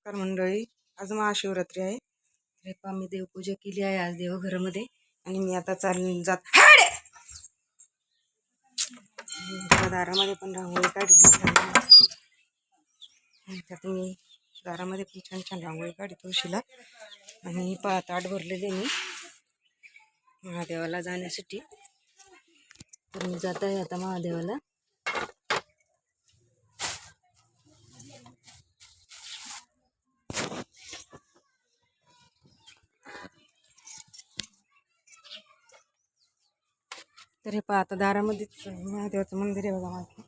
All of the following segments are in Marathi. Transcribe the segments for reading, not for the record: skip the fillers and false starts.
नमस्कार मंडळी, आज महाशिवरात्री आहे. तर पहा मी देवपूजा केली आहे आज देवघरामध्ये आणि मी आता जात दारामध्ये पण रांगोळी काढली. त्यात मी दारामध्ये पण छान छान रांगोळी काढली तुळशीला. आणि पहा ताट भरलेले मी महादेवाला जाण्यासाठी. तर मी जात आहे आता महादेवाला. तर हे पहा आता दारामध्येच महादेवाचं मंदिर आहे बघा माझं.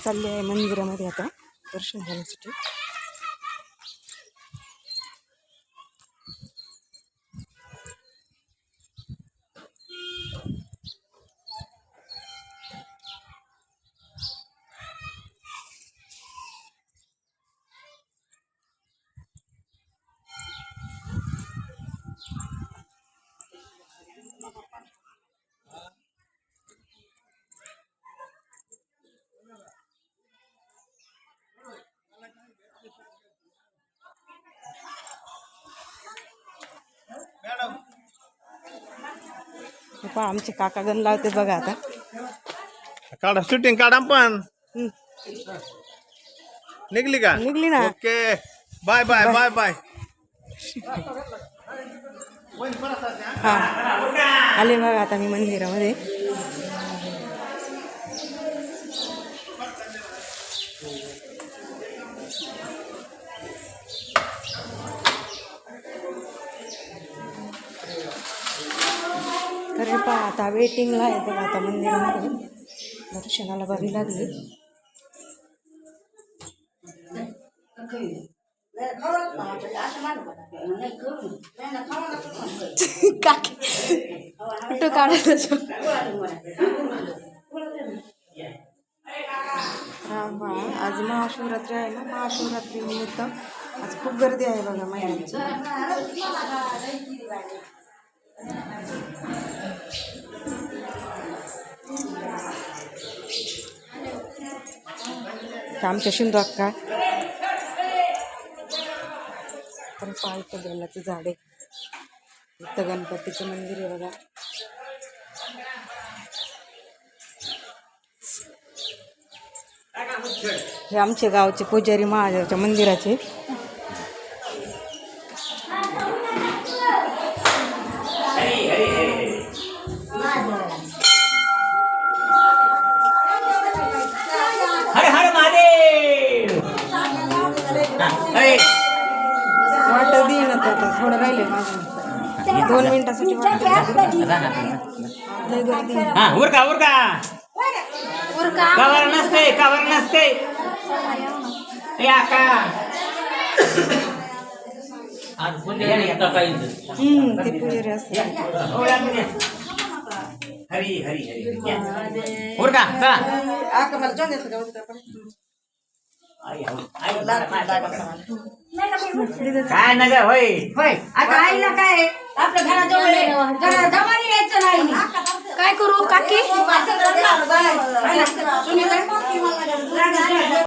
चालले आहे मंदिरामध्ये आता दर्शन घेण्यासाठी. आमचे काका गण लावते बघा आता. काढा शूटिंग काढा पण. निघली का? निघली ना. Okay bye bye bye bye. हा आले बघा आता मी मंदिरामध्ये. तर हे पहा आता वेटिंगला आहे बघा आता मंदिरामध्ये. दर्शनाला बरी लागली. काकी कुठं काढायचं. आज महाशिवरात्री आहे ना. महाशिवरात्री निमित्त आज खूप गर्दी आहे बघा महिलांची. आमच्या शिंदू अक्का. पण पाहायचं बेलाचं झाड आहे. इथं गणपतीचं मंदिर आहे बघा. हे आमचे गावचे पुजारी महादेवाच्या मंदिराचे. वाट देईन आता थोडं राहिले माझं. 2 मिनिटासाठी कवर नसते ते पुजारी असते. हरी हरी हरी काय ना ग होय होय. आता आईला काय आपल्या घराजवळ जमानी यायचं नाही. काय करू काकी?